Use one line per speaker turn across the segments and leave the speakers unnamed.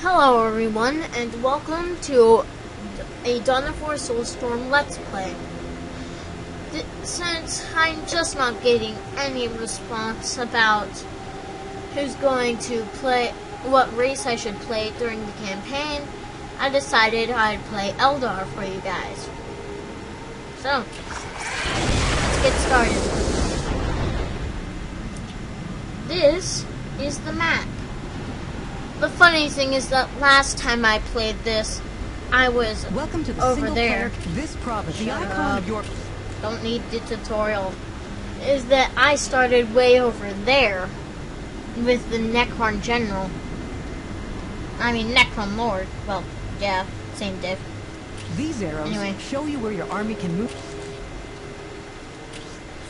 Hello everyone, and welcome to a Dawn of War Soulstorm Let's Play. Since I'm just not getting any response about who's going to play, what race I should play during the campaign, I decided I'd play Eldar for you guys. So, let's get started. This is the map. The funny thing is that last time I played this, I was
Welcome to the
over there.
This province, the
Shut
icon
up.
of your.
Don't need the tutorial. Is that I started way over there with the Necron General. I mean Necron Lord. Well, yeah, same diff.
These arrows
Anyway.
show you where your army can move.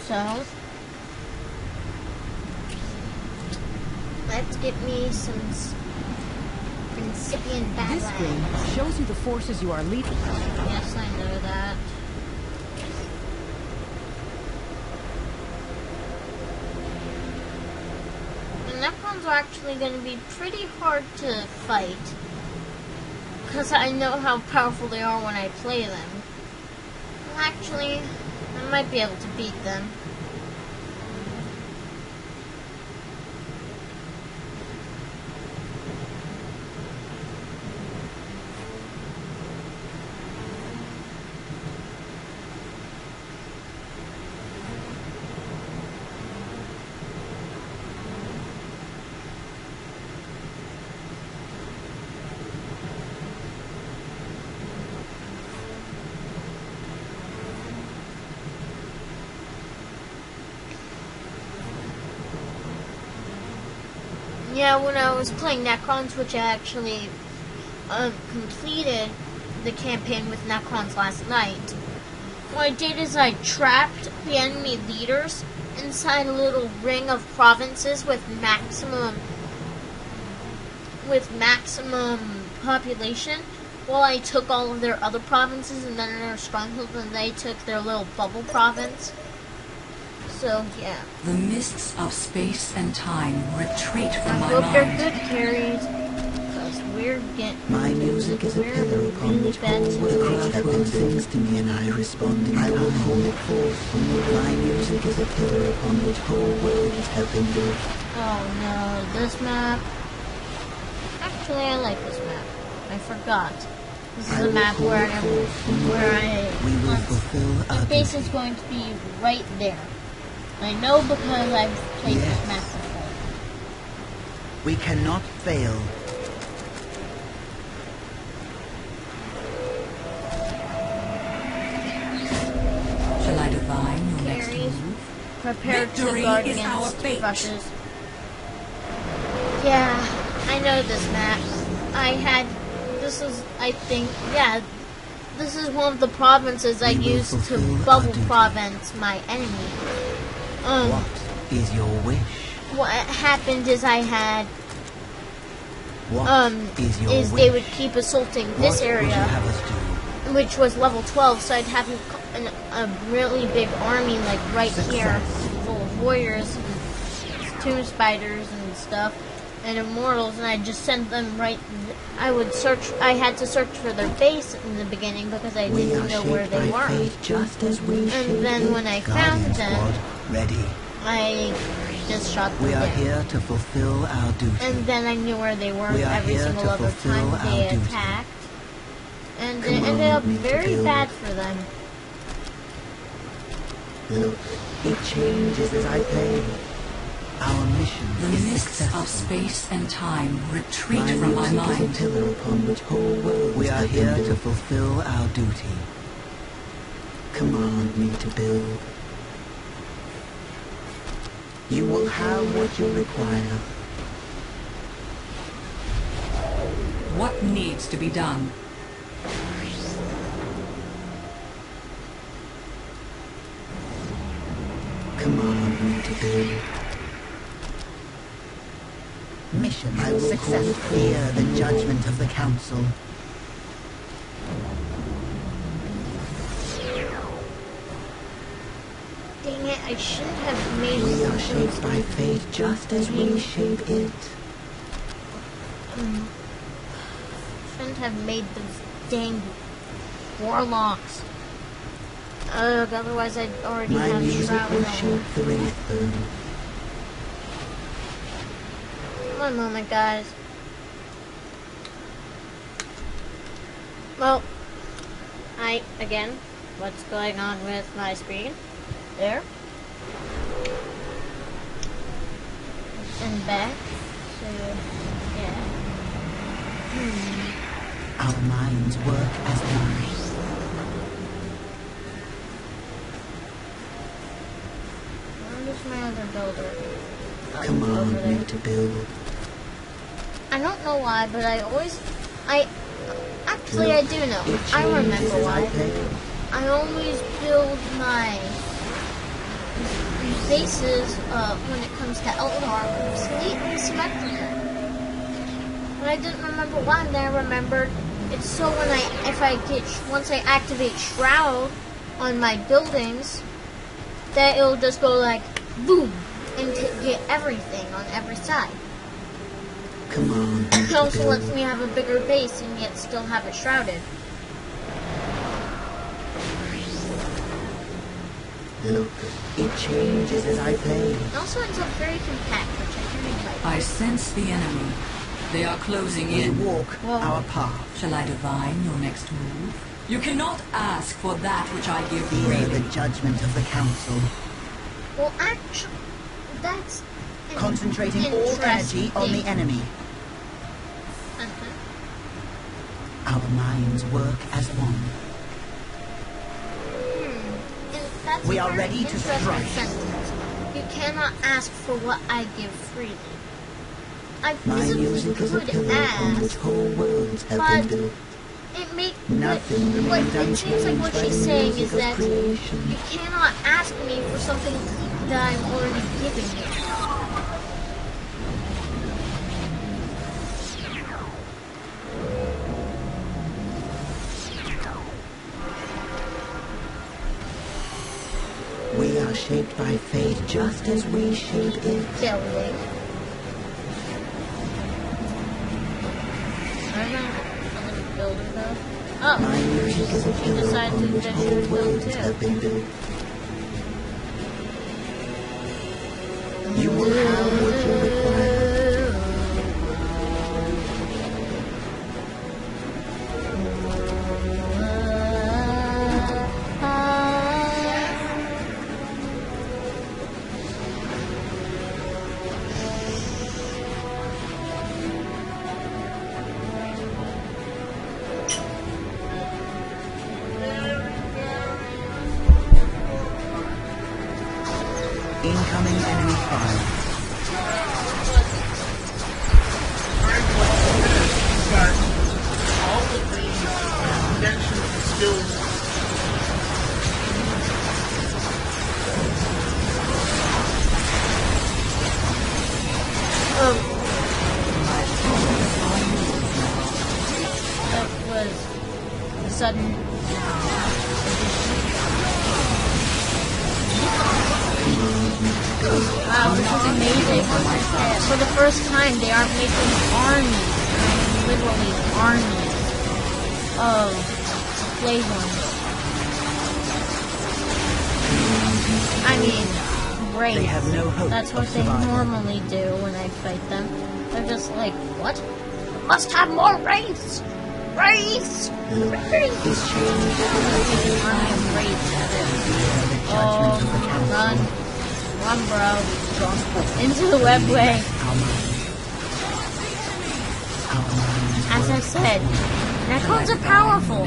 So, let's get me some Principian
This screen
Badlands.
shows you the forces you are leading.
Yes, I know that. The Necrons are actually going to be pretty hard to fight, because I know how powerful they are when I play them. Well, actually, I might be able to beat them. Yeah, when I was playing Necrons, which I actually completed the campaign with Necrons last night, what I did is I trapped the enemy leaders inside a little ring of provinces with maximum population, while I took all of their other provinces and then their strongholds, and they took their little bubble province. So, yeah.
The mists of space and time retreat
I
from my
hope they're
mind.
good carries, because we're getting
My music is a pillar upon which
bad
whole the crowd then sings to me and I respond in I will hold it forth from you. My music is a pillar upon which whole world is helping build.
Oh no, this map. Actually, I like this map. I forgot. This is a map where
We will fulfill our
the base is going to be right there. I know because I've played this
Yes.
map before.
We cannot fail.
Shall I divine your next
Carries.
move?
Prepare to
Victory
guard
is our
against
fate.
rushes. Yeah, I know this map. This is one of the provinces I
We will
used to
fulfill our
bubble
duty.
province my enemy.
What is your wish?
What happened is I had,
What is your wish?
they would keep assaulting this
What would you
area,
have us do?
which was level 12, so I'd have a really big army, like, right here, full of warriors, and tomb spiders and stuff, and immortals, and I'd just send them right, I had to search for their base in the beginning, because I
We
didn't
are
know where
shaped
they
by
were.
fate just as we shaped
then
it.
when I
Guardian
found them,
Squad, ready.
I just shot them
We are
down.
here to fulfill our duty.
And then I knew where they were
We are
every
here
single
to
other
fulfill
time they
our duty.
attacked. And it
Command
ended up
me to
very
build.
bad for them.
Look, it changes as I play. Our mission
The
is
mists
successful.
of space and time retreat
My
from my
music is
mind.
a pillar upon which whole world we are here to fulfill our duty. Command me to build. You will have what you require.
What needs to be done?
Command me to build.
Mission
I will call
successful.
fear the judgment of the council.
Dang it, I shouldn't have made
We are
something.
shaped by fate just as we shape it.
shouldn't have made those dang warlocks. Ugh, otherwise I'd already
My
have
music
shroud
will
on.
shape the wraith burn.
One moment, guys. Well, again, what's going on with my screen? There. And back. So, yeah.
Our minds work as one.
Where's my other builder? Oh, over
Command
there.
me to build.
I don't know why, but actually I do know.
It
I remember
changes as I
why.
play.
I always build my bases when it comes to Eldar completely symmetrical. But I didn't remember why, and then I remembered it's so once I activate Shroud on my buildings, that it'll just go like boom and get everything on every side.
Command me
It
to
also lets
build.
me have a bigger base and yet still have it shrouded.
Look, it changes as I play.
It also ends up very compact, which I really like.
I sense the enemy. They are closing
We
in.
walk
Well-
our path.
Shall I divine your next move? You cannot ask for that which I give
Fear
freely.
the judgment of the council.
Well, actually, that's an
Concentrating all
interesting
energy on the
thing.
enemy. Our minds work as one.
And that's
We
a
are
very
ready to
interesting
strike.
sentence. You cannot ask for what I give freely. I
My
physically
music is a
could
pillar on which
ask,
whole worlds have
but
been built. Nothing
what
remains
it seems like
unchanged
what
by
she's
the
saying
music
is
of
that
creation.
you cannot ask me for something that I'm already giving you.
We are shaped by fate just as we shape it.
Building. I don't know. I'm gonna build it though. Oh,
My music is a
she
pillar
decided
upon which
that she
whole
would build
worlds
too.
have been built. You will have what you require. Incoming enemy fire.
But all of the connections and skills
That was a sudden. Wow, this is amazing. For the first time, they are making armies, literally armies, of slave ones. I mean, great.
They have no hope
That's what
of
they
survival.
normally do when I fight them. They're just like, what? Must have more wraiths! Wraiths! Wraiths!
This change
Army of wraiths.
fear the judgment of the council.
Run. Run, bro. Into the webway.
Our minds. Our minds
As I
work
said, necrons are powerful.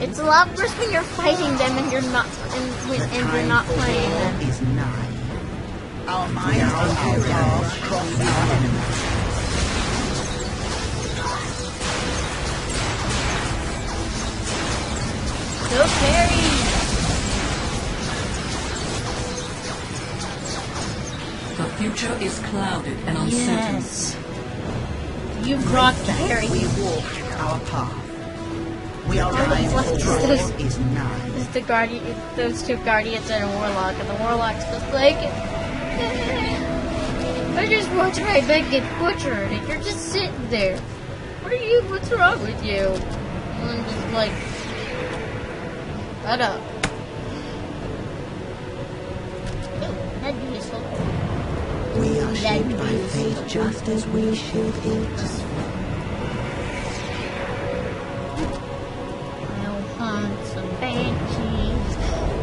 It's a lot worse when you're fighting them and you're not and you're not playing them.
is nigh. Our minds are our paths cross our enemies.
Go carry!
The future is clouded and uncertain.
Yes. You brought carry.
We walk our path. We are
What
alive.
is
Trial
this?
is nigh.
It's the guardian, those two guardians and a warlock, and the warlock's just like, I just watched my bed get butchered, and you're just sitting there. What's wrong with you? And I'm just like, shut up. Oh, that'd be useful.
We are shaped by fate just as we shape it.
I'll hunt some banshees.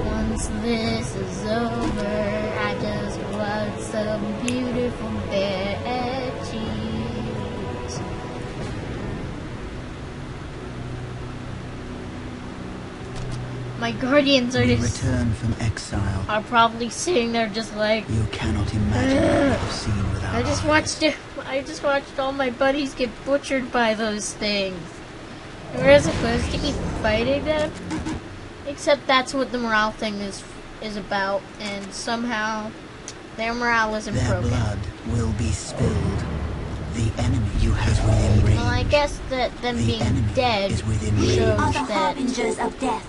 Once this is over, I just want some beautiful banshees. My guardians are
We
just
return from exile.
are probably sitting there just like,
You cannot imagine what we have seen with our
I just
eyes.
watched all my buddies get butchered by those things. And we're supposed to keep fighting them? Except that's what the morale thing is about, and somehow their morale isn't
Their
broken.
blood will be spilled. The enemy you have within range.
Well, I guess that them
The
being
enemy
dead
is within range.
shows
Are the
that
harbingers of death.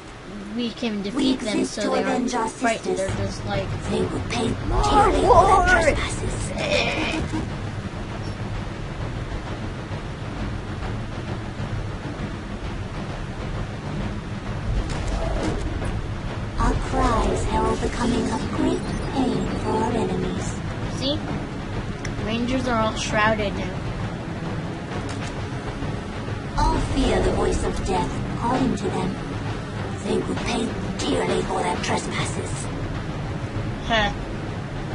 we can
We
defeat them,
exist
so
to
they aren't
avenge our
frightened. They're
sisters.
just like,
They will pay dearly for their trespasses. Our cries herald the coming of great pain for our enemies.
see? Rangers are all shrouded now.
All fear the voice of death calling to them. They will pay dearly for their trespasses.
Huh.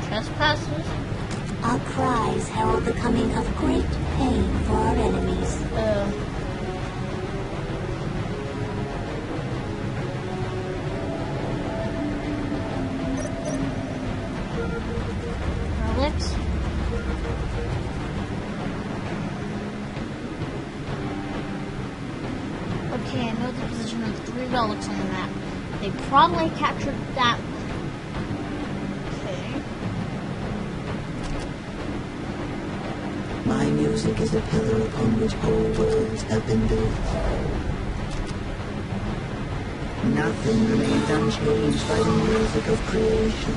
Trespassers?
Our cries herald the coming of great pain for our enemies.
Relics? Okay, I know the position of 3 relics on the map. They probably captured that one. Okay.
My music is a pillar upon which whole worlds have been built. Nothing remains unchanged by the music of creation.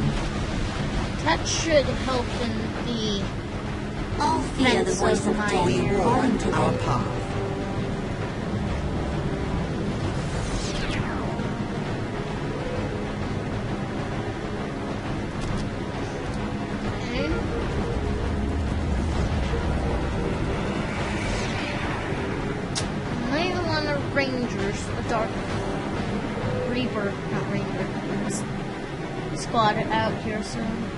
That should help in the
All fear the
Fence
voice of
of
death
We walk
calling to
our
them.
path.
okay. Maybe one of Rangers, a Dark Reaper, not Ranger, squad out here soon.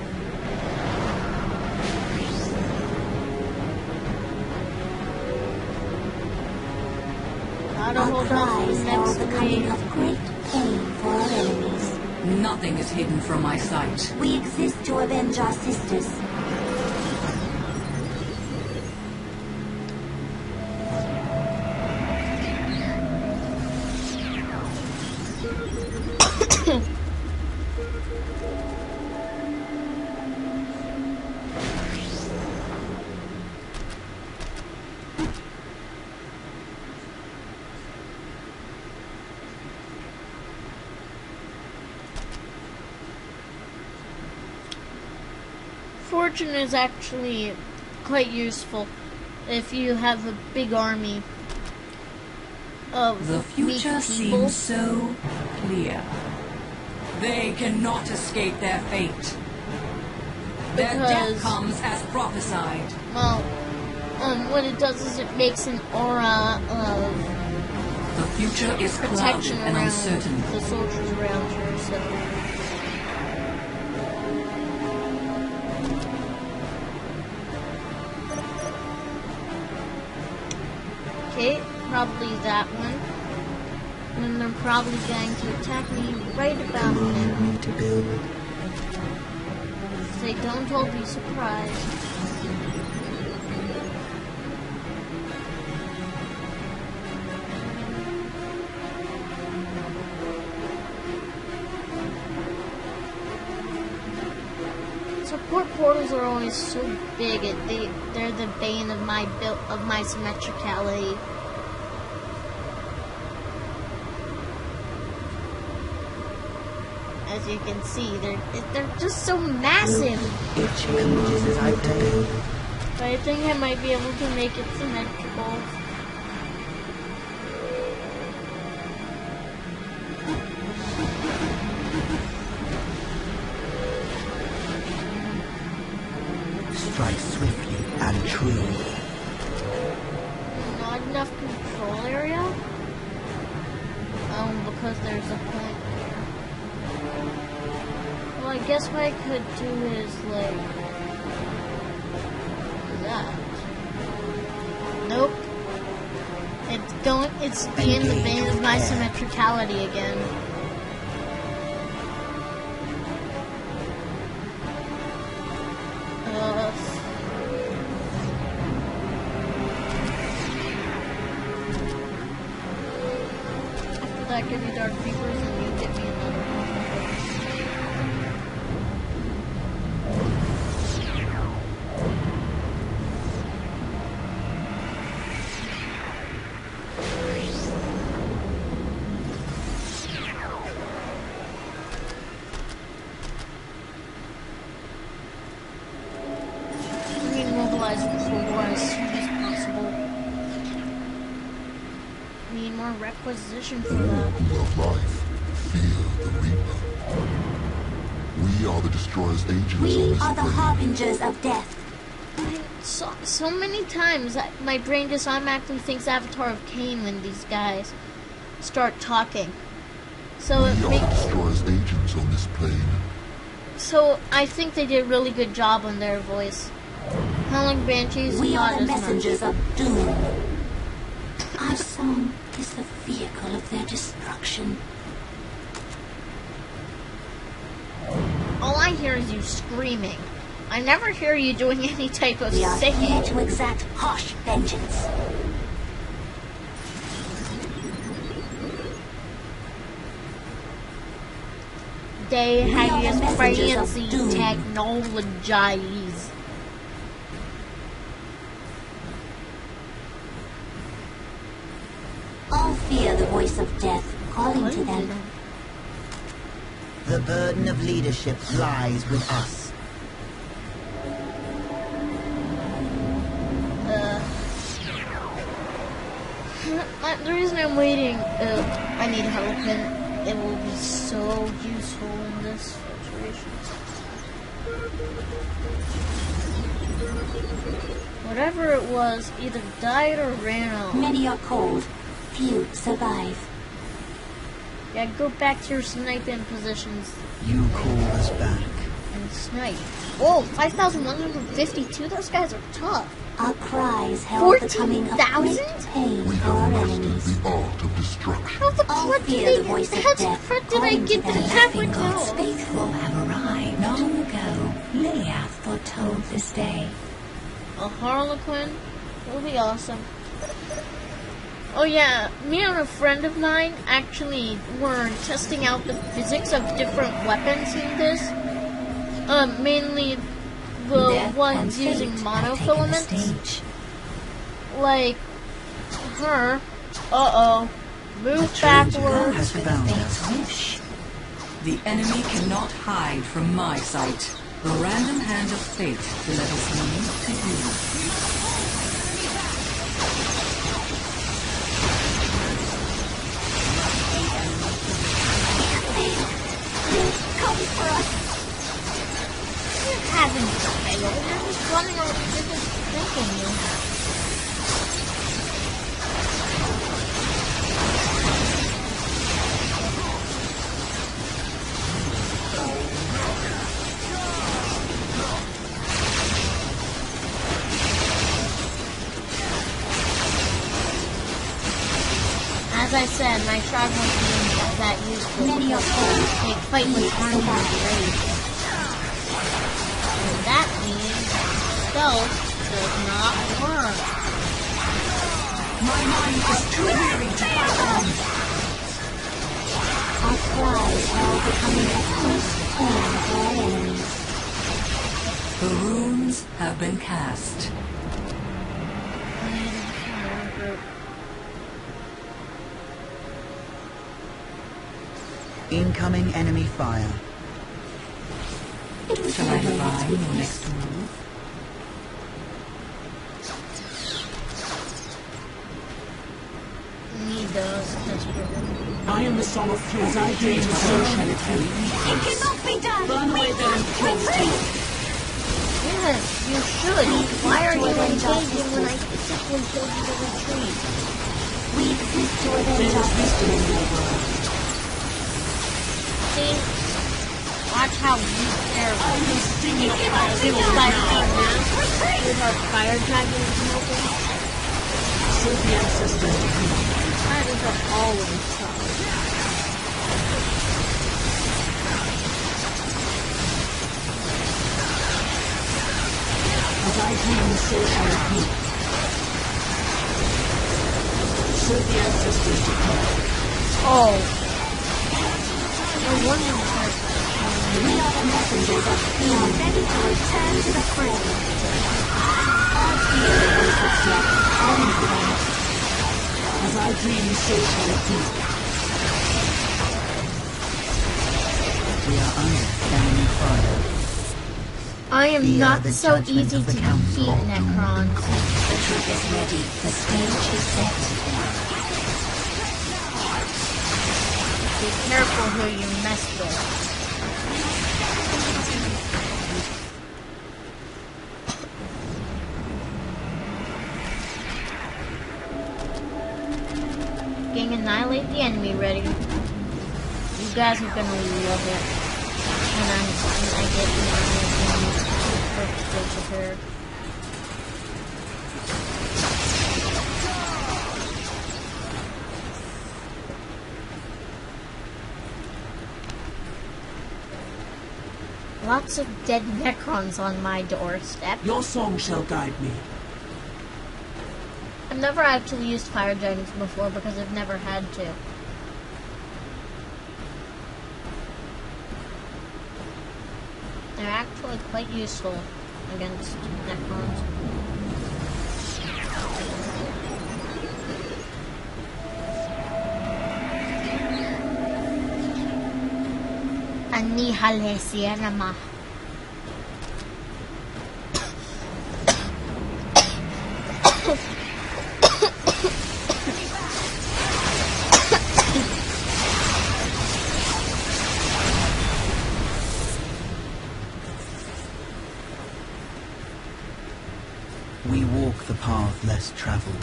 Gotta
Our
hold on to
cries
the
herald
next
the coming
wave.
of great pain for our enemies.
Nothing is hidden from my sight.
We exist to avenge our sisters.
Fortune is actually quite useful if you have a big army of
The
weak
future
people.
seems so clear. They cannot escape their fate. Their death
Because-
comes as prophesied.
Well, what it does is it makes an aura of
The future is clouded
protection
and
around
uncertain.
the soldiers around you. So. Okay, probably that one. And then they're probably going to attack me right about
Command
now.
me to build.
If they don't, I'll be surprised. Support portals are always so big. They're the bane of my symmetricality. As you can see, they're just so massive.
It changes as I build.
But I think I might be able to make it symmetrical. enough control area. Because there's a point here. Well, I guess what I could do is like that. Nope. It's being the bane of my symmetricality again. After that, give me Dark Creepers and you get me another one. Mobilize for war as soon as possible. Need more requisition for that.
Who love life, fear the Reaper. We are the Destroyer's agents on
We
this
are the
plane.
harbingers of death.
So many times my brain just automatically thinks Avatar of Cain when these guys start talking. So
We
it
are the
makes
Destroyer's agents on this plane.
so I think they did a really good job on their voice. Howling Banshees,
We
not
are the
as much.
messengers of doom. Our song is the vehicle of their destruction.
All I hear is you screaming. I never hear you doing any type of
We are here
singing.
to exact harsh vengeance.
They
We
had
are the
used
messengers of
fancy
doom.
technologies.
All fear the voice of death calling to them.
The burden of leadership lies with us.
The reason I'm waiting, I need Harlequin. It will be so useful in this situation. Whatever it was, either died or ran off.
Many are cold, few survive.
Yeah, go back to your sniping positions
You call us back.
and snipe. Whoa, 5,152? Those guys are tough.
Our cries herald the coming of
14,000?
great pain
We
for our
have mastered
enemies.
the art of destruction.
How the
All
crud
fear
did
the voice of
how the
death
crud did I
calling
get
to
to
them.
halfway
God's
through?
faithful have arrived. Long ago, Liliath foretold this day.
A Harlequin will be awesome. Oh yeah, me and a friend of mine actually were testing out the physics of different weapons in this. Mainly the
Death
ones
and
using
fate have taken the
monofilaments.
stage.
Like her. Move backwards.
Has found us.
Fate's wish.
The enemy cannot hide from my sight. The random hand of fate delivers me to you.
You haven't failed. I'm just running around just thinking you have. As I said, my shot won't be that useful.
Many are cold,
They fight with armor rage. And that means stealth does not work.
My mind is too weary to fight on.
Our cries herald the coming of great pain for our enemies.
The runes have been cast.
Incoming enemy fire.
It was
Shall I
never
divine
met
your
with
next move?
He does desperately.
I am the song of fuels. I dare to search and
It cannot be done!
burn away their impurity.
We Yes, you should. Why are you engaging when I physically told you to retreat?
We exist to avenge justice.
See? Watch how weak they're with our fire dragon smoking.
The ancestors decree.
Dragons are always tough.
As I dream, so shall it be. So the ancestors decree.
Oh. No wonder that.
We are the messengers of we are ready to return to the frame. I feel the voice of death calling to them.
As I dream, so shall it be.
We are under enemy fire.
I am
We are
not
the
so
judgment
easy
of the
to
council.
defeat, Necrons.
The troop is ready. The stage is set.
Be careful who you mess with. Gang, annihilate the enemy ready. You guys are gonna love it when I get the prepared. Lots of dead Necrons on my doorstep.
Your song shall guide me.
I've never actually used fire dragons before because I've never had to. They're actually quite useful against Necrons. Annihilation nama.
We walk the path less traveled.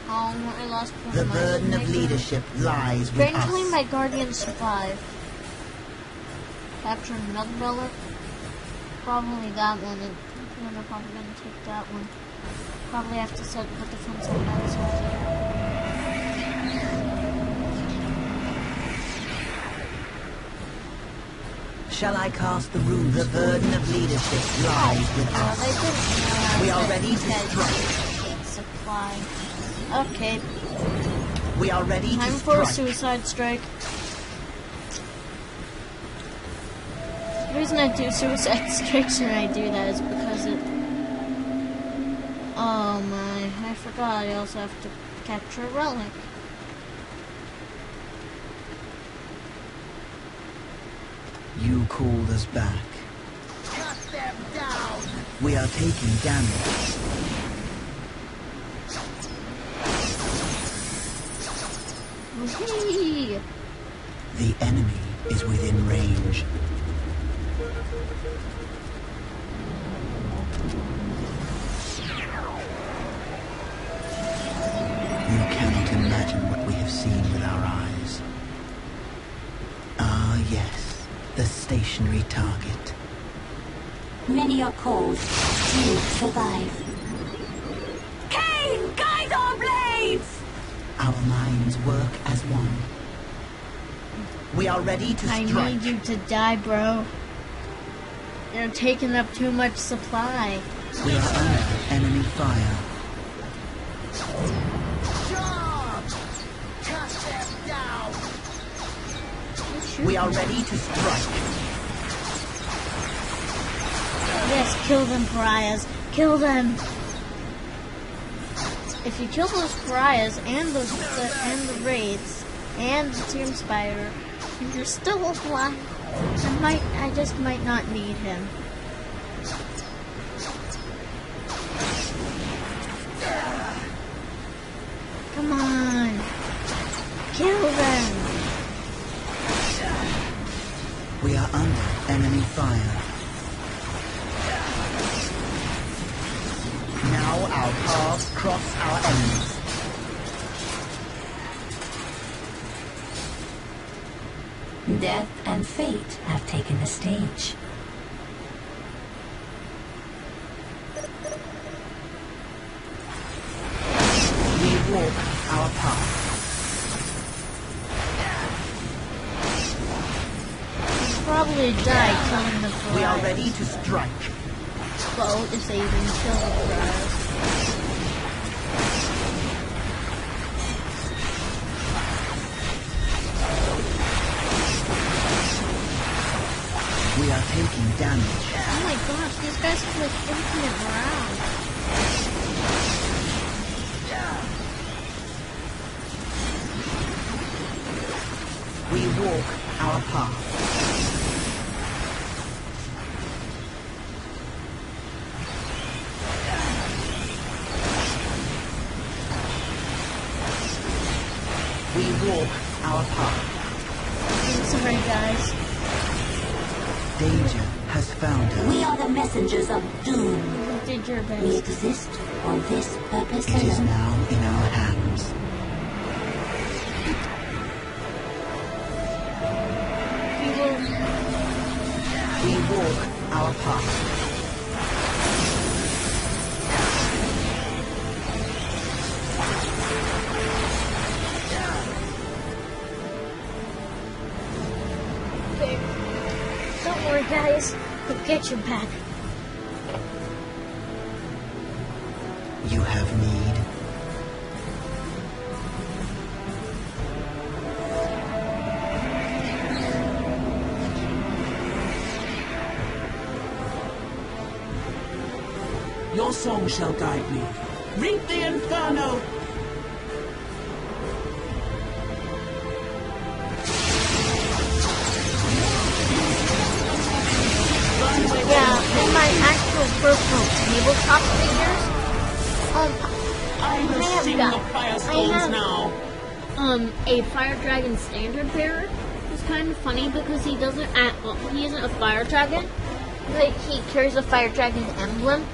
I lost one
The
of my
burden of
teammates.
leadership lies with
Strangely,
us.
my guardians survived. Captured another relic. Probably that one. And I'm probably gonna take that one. Probably have to set the defense on that side.
Shall I cast the rune? The burden of leadership lies with
They
us.
didn't know how
We
to
are ready to
get
strike.
supply. Okay,
We are ready
time
to
for a
strike.
suicide strike. The reason I do suicide strikes when I do that is because it... Oh my, I forgot I also have to capture a relic.
You called us back.
Cut them down!
We are taking damage.
Whee!
The enemy is within range. You cannot imagine what we have seen with our eyes. Ah, yes, the stationary target.
Many are called. Few survive. Cain, guide our blades!
Our minds work as one. We are ready to
I
strike.
need you to die, bro. You're taking up too much supply.
We are under enemy fire.
Cut them down!
We are ready to strike.
Yes, kill them, pariahs. Kill them. If you kill those pariahs and the wraiths and the tomb spider, and you're still alive, I just might not need him. Come on, kill them.
We are under enemy fire. our paths cross our enemies.
Death and fate have taken the stage.
We walk our path.
Probably die killing the flies.
We are ready to strike.
Well, if they even kill the flies.
We are taking damage.
Oh my gosh, these guys have like infinite rounds.
We walk our path. We walk our path.
I'm sorry, guys.
Danger has found us.
We are the messengers of doom.
You did your
We
best.
exist for this purpose
It is
alone.
now in our hands.
We will.
We walk our path.
Okay. Don't worry, guys. We'll get you back.
You have need.
Your song shall guide me. Reap the inferno!
Yeah, in my actual personal tabletop figures,
I
I
have
have
seen
got-
the fire
I
stones
have-
now.
a fire dragon standard bearer. It's kind of funny because he doesn't he isn't a fire dragon, but he carries a fire dragon emblem.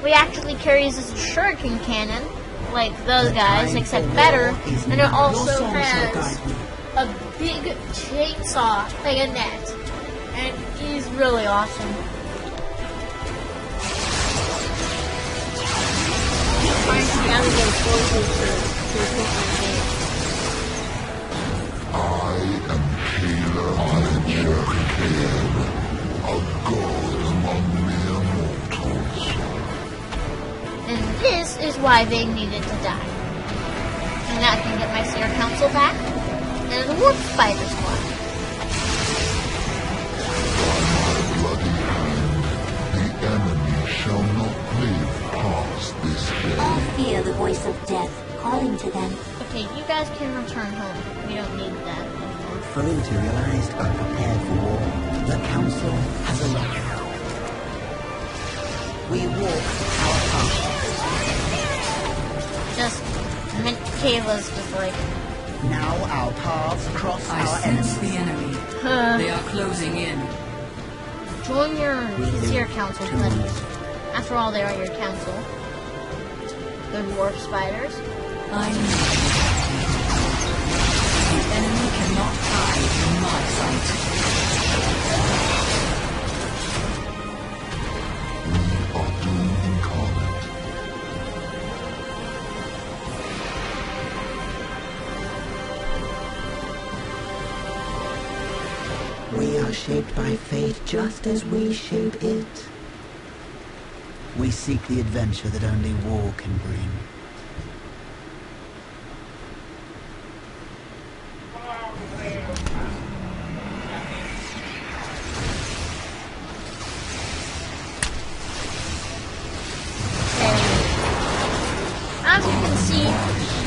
He actually carries this shuriken cannon, like those guys, except better, and it also has a big chainsaw bayonet, and he's really awesome. Trying to navigate forces to hit my face.
I am Kayla Kayan, a god among mere mortals.
And this is why they needed to die. And I can get my Seer Council back, and the Warp Spider Squad.
By my bloody hand, the enemy shall not live past this
All
day.
fear the voice of death calling to them.
Okay, you guys can return home. We don't need that anymore.
Fully materialized and prepared for war, the Council has arrived. We walk our path.
Just meant Kayla's just like,
Now our paths cross
I
our
sense
enemies.
the enemy.
huh.
They are closing in.
Join your Seer Council
to
buddies.
lose.
After all, they are your council. Good Warp Spiders.
I know. The enemy cannot hide from my sight.
We are doom incarnate.
We are shaped by fate just as we shape it. We seek the adventure that only war can bring.
As you can see,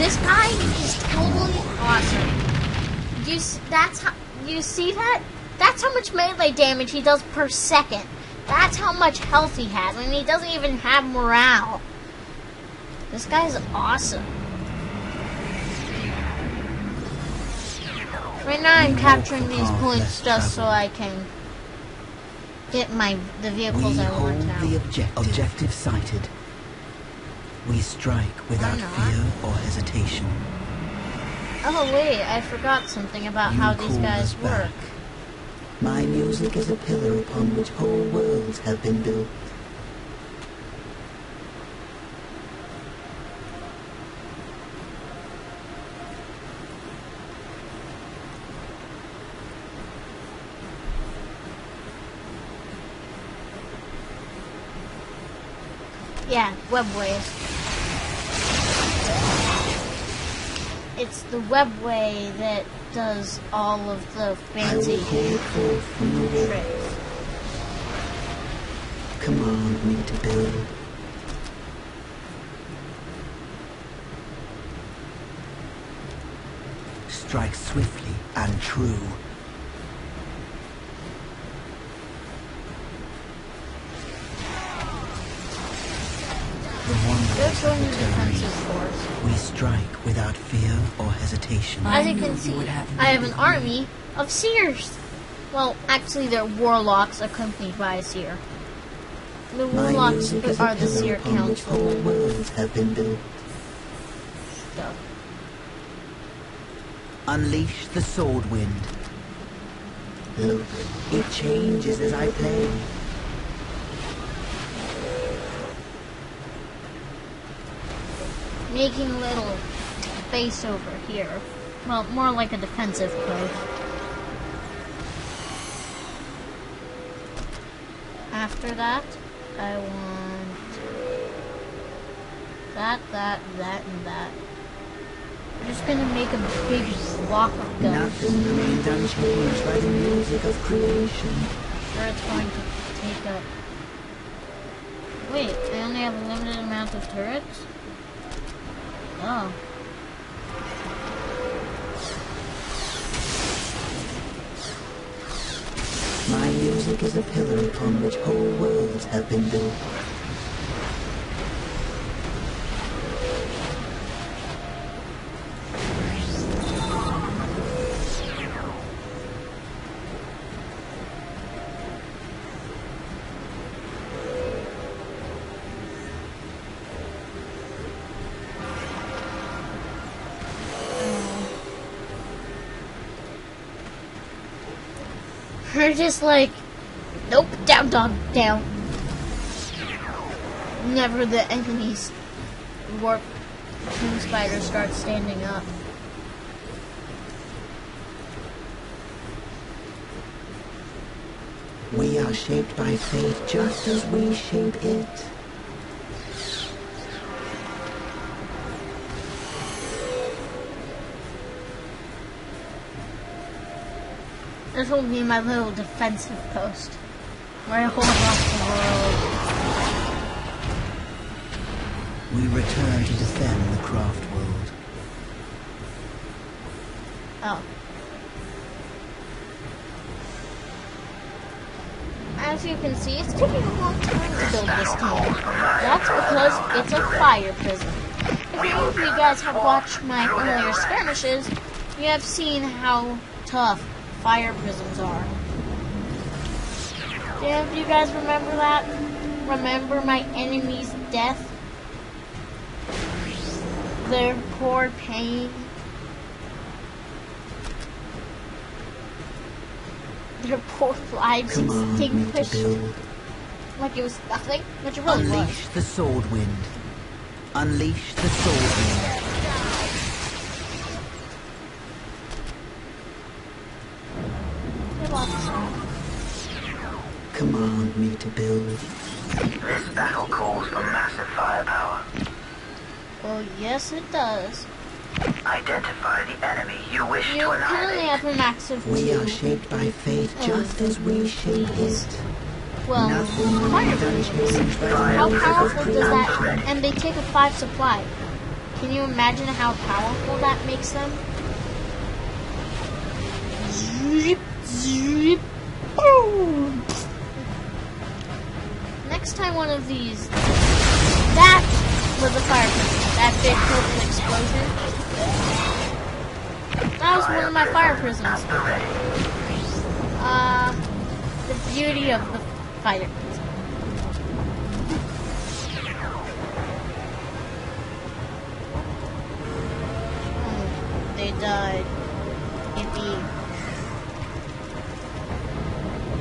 this guy is totally awesome. You see that? That's how much melee damage he does per second. That's how much health he has, and he doesn't even have morale. This guy's awesome. Right now I'm capturing these points just so I can get the vehicles
We
I
hold
want out.
the objective sighted. We strike without
not.
fear or hesitation.
Oh wait, I forgot something about
You
how these
call
guys
us back.
work.
My music is a pillar upon which whole worlds have been built.
Yeah, webway. It's the webway that does all of the fancy tricks.
Command me to build. Strike swiftly and true. The
Let's
wanderers
go
of
into
the
defensive
Terrain.
force.
We strike without fear or hesitation.
As you
knew
can
you
see,
would have
I have an
need.
army of seers. Well, actually, they're warlocks accompanied by a seer. The
My
warlocks
music is a
are the
pillar
seer
upon which whole
council.
worlds have been built.
So,
Unleash the sword wind. Look, it changes as I play.
making a little base over here. Well, more like a defensive post. After that, I want that, and that. I'm just gonna make a big block of guns.
Nothing remains unchanged by the music of creation.
Sure, it's going to take up. Wait, I only have a limited amount of turrets? Oh.
My music is a pillar upon which whole worlds have been built.
We're just like, nope, down, dog, down. Whenever the enemy's warp tomb spider starts standing up.
We are shaped by fate just as we shape it.
This will be my little defensive post, where I hold off
We return to defend the craft world.
the world. Oh. As you can see, it's taking a long time to build this team. That's because it's a fire prison. If any of you guys have watched my earlier skirmishes, you have seen how tough fire prisons are. Do any of you guys remember that? Remember my enemy's death? Their poor pain? Their poor lives
Command me to
extinguished
build.
like it was nothing, which it really was.
Unleash the sword wind. Unleash the sword wind.
They lost some.
Command me to build.
This battle calls for massive firepower.
Well, yes, it does.
Identify the enemy you wish
You
to
currently
annihilate.
have a max of
We are
2.
shaped by fate just as we shape it.
Well,
Nothing
fire
remains
prisons.
unchanged by the
How
music of
powerful does that?
creation.
And they take a 5 supply. Can you imagine how powerful that makes them? Zip, zip, boom. Next time one of these. That was a fire prison. That big purple explosion. That was one of my fire prisons. The beauty of the fire prison. they died. Yippee.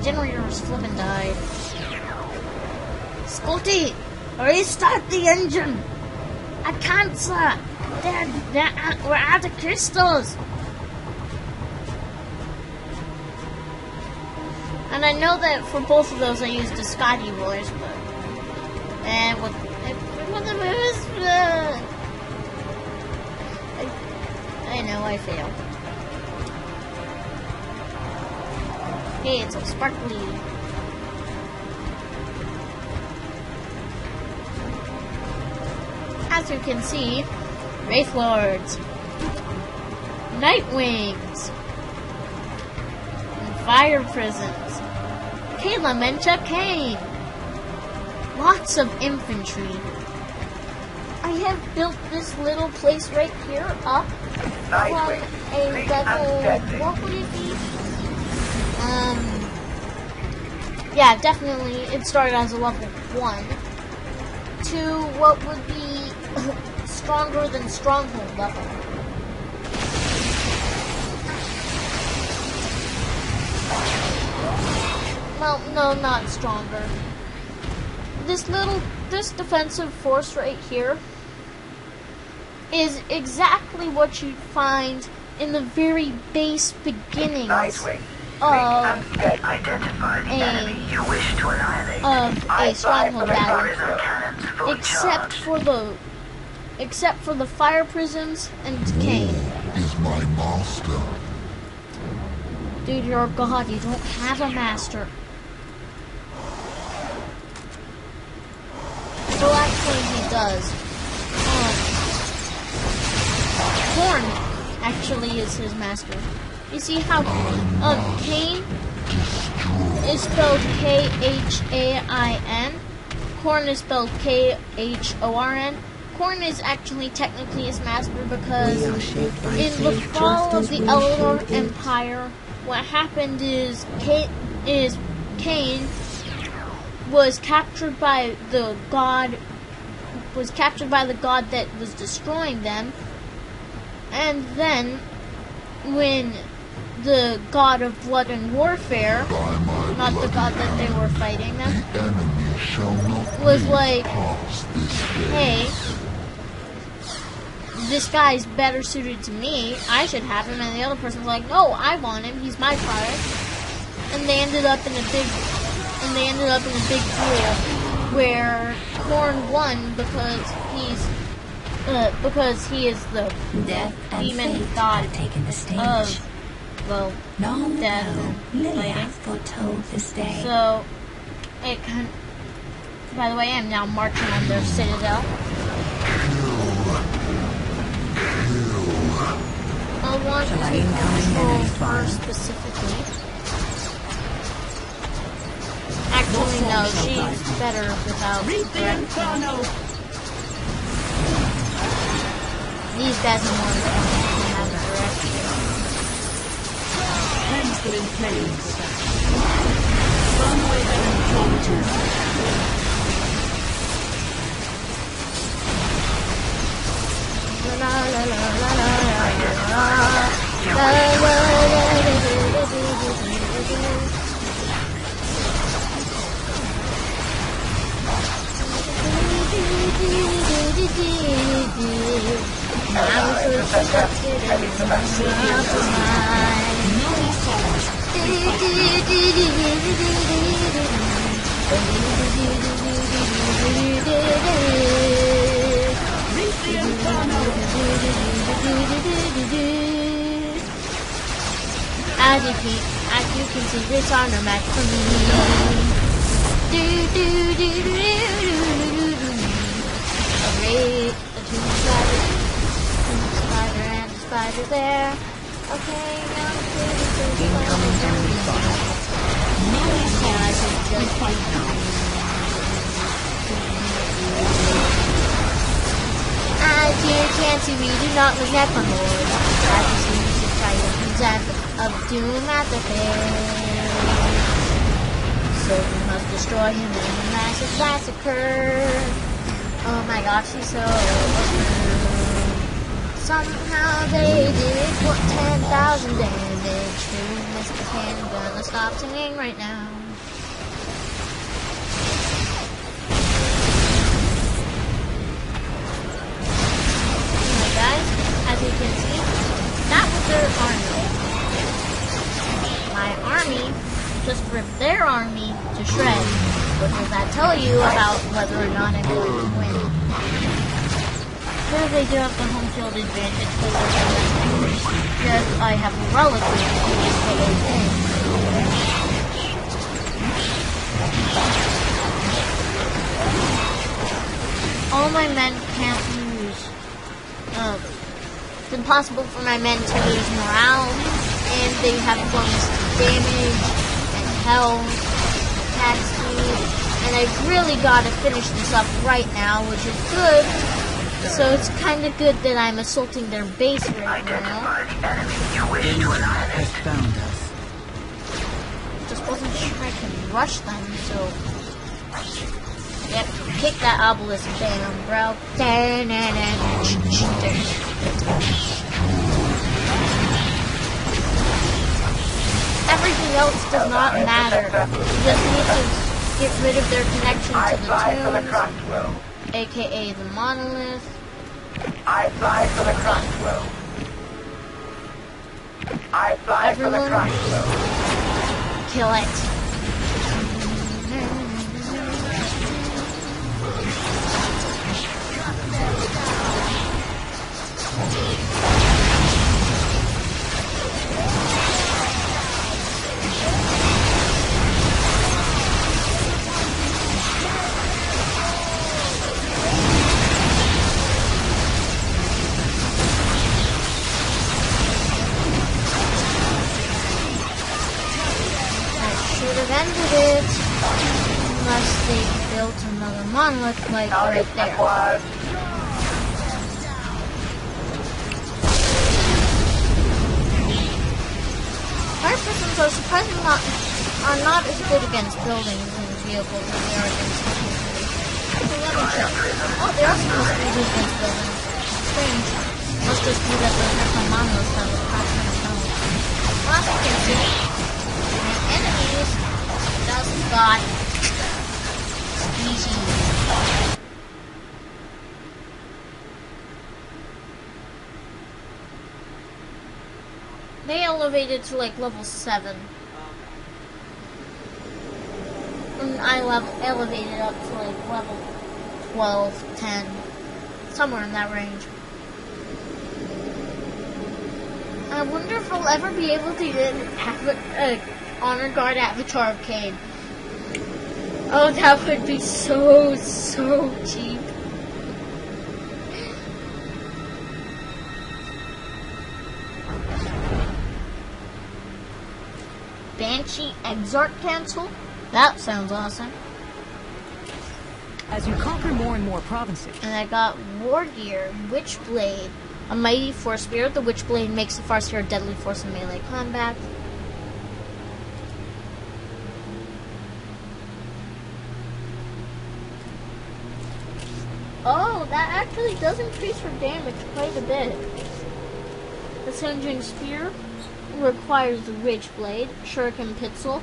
Generators flippin' died. Scotty, restart the engine. I can't, sir. We're out of crystals. And I know that for both of those I used a Scotty voice, but I know I failed. Hey, it's all sparkly. As you can see, Wraith Lords, Nightwings, and Fire Prisons, Kayla Mencha Kane, lots of infantry. I have built this little place right here up from a level, what would it be? Yeah, definitely it started as a level 1 to what would be stronger than Stronghold level. Well, no, not stronger. This defensive force right here is exactly what you'd find in the very base beginnings of a Stronghold battle, except for the Fire Prisms and Kane.
Is my master.
Dude, you're a god. You don't have a master. Well, actually, he does. Horn actually is his master. You see how Kane is spelled K-H-A-I-N. Horn is spelled K-H-O-R-N. Horn is actually technically his master because in the fall of the Eldar Empire, what happened is Kane was captured by the god that was destroying them, and then when the god of blood and warfare, not the god that they were fighting them, was like, hey, this guy's better suited to me, I should have him, and the other person was like, no, I want him, he's my product. And they ended up in a big duel where Horn won because he is the demon god of, well, death and fighting. So it can. By the way, I'm now marching on their citadel. I want to control her specifically. Actually, no, she's better without direct control. These guys are more important to have direct control. La la la la la la la As you can see, this are no match for me. A tomb spider and a spider there. Okay, now I'm as you can see, we do not neglect my lord. As you see, we should try to present of doom at the fair. So we must destroy him in a massive massacre. Oh my gosh, he's so awesome. Somehow they did what 10,000 damage to Mr. Ken. Gonna stop singing right now. Anyway, guys, as you can see, that was their army. My army just ripped their army to shreds. What does that tell you about whether or not I'm going to win? Sure, they do have the home field advantage because yes, I have a relic which is okay. All my men can't lose. It's impossible for my men to lose morale, and they have bonus damage and health, attack speed, and I've really got to finish this up right now, which is good. So it's kind of good that I'm assaulting their base right now.
Has found us.
Just wasn't sure I could rush them, so... Yep, kick that obelisk down, bro. Everything else does not matter. You just need to get rid of their connection to the tombs, aka the monolith.
I fly for the crossbow. I fly for the crossbow.
Kill it. Ended it, unless they built another monolith like right there. Fire systems are surprisingly not as good against buildings and vehicles as they are against infantry. So let me check. Oh, they are supposed to be good against buildings. Strange. Must just be that those different monoliths have a fraction of health. Well, as you can see, my enemies just got species. They elevated to like level 7. And I elevated up to like level 12, 10. Somewhere in that range. I wonder if I'll ever be able to get Honor Guard Avatar of Cain. Oh, that would be so cheap. Banshee Exarch Cancel? That sounds awesome.
As you conquer more and more provinces.
And I got War Gear, Witchblade, a mighty force spear. The Witchblade makes the Farseer a deadly force in melee combat. Oh, that actually does increase her damage quite a bit. The Singeing Spear requires the Witchblade, Shuriken pistol.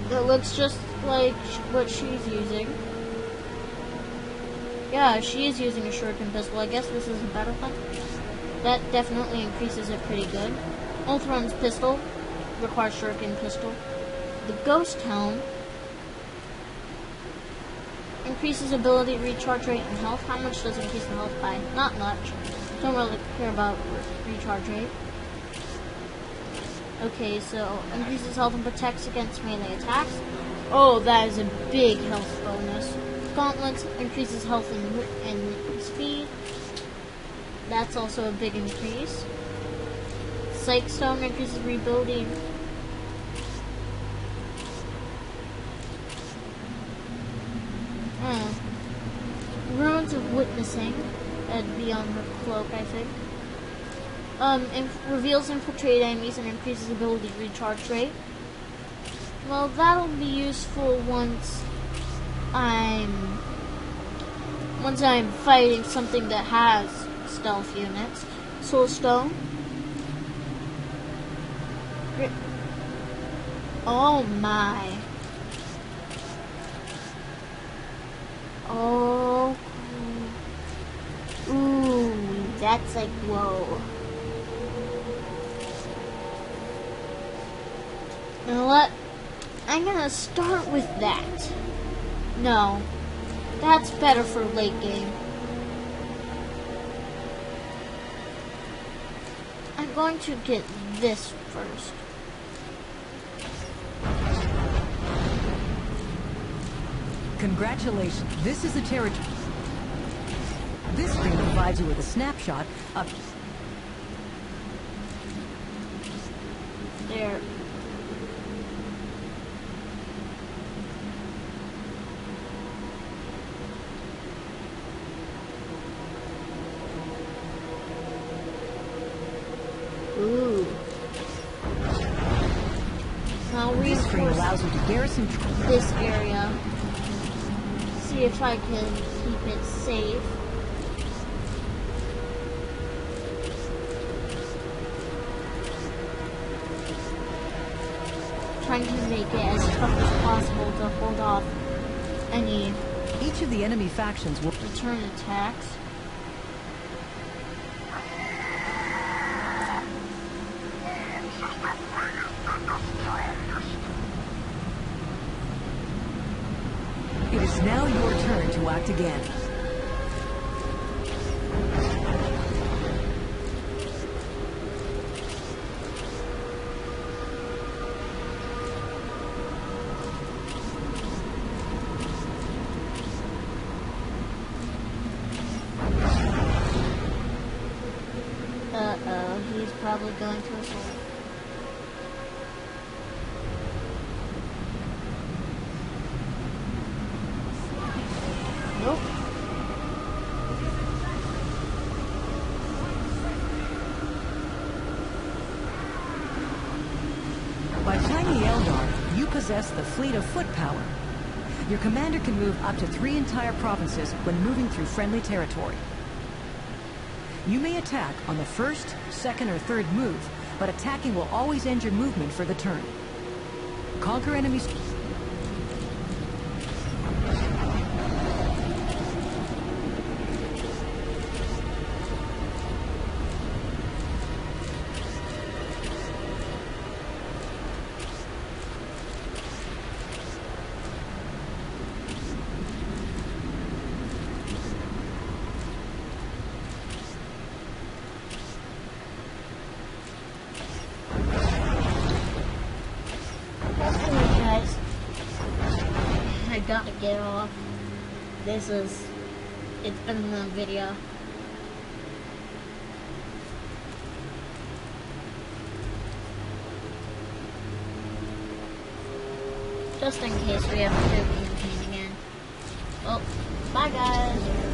That looks just like what she's using. Yeah, she is using a Shuriken pistol. I guess this is a better one. That definitely increases it pretty good. Ulthron's pistol requires Shuriken pistol. The Ghost Helm increases ability, recharge rate, and health. How much does it increase the health by? Not much. Don't really care about recharge rate. Okay, so increases health and protects against melee attacks. Oh, that is a big health bonus. Gauntlets increases health and speed. That's also a big increase. Psych Stone increases rebuilding. Ruins of Witnessing. That'd be on her cloak, I think. Reveals infiltrate enemies and increases ability recharge rate. Well, that'll be useful once I'm once I'm fighting something that has stealth units. Soulstorm. Oh my. Oh. Ooh, that's like, whoa. You know what? I'm gonna start with that. No. That's better for late game. I'm going to get this first.
Congratulations. This is the territory. This screen provides you with a snapshot of...
There. Ooh. Now
This screen
reinforce
allows you to garrison...
this area. See if I can keep it safe. Trying to make it as tough as possible to hold off any
Each of the enemy factions will...
return attacks.
It is now your turn to act again.
Uh-oh, he's probably going to assault. Nope.
By playing the Eldar, you possess the fleet of foot power. Your commander can move up to 3 entire provinces when moving through friendly territory. You may attack on the first, second, or third move, but attacking will always end your movement for the turn. Conquer enemies...
Guys, I gotta get off. It's been a long video. Just in case we have to do campaign again. Well, bye guys.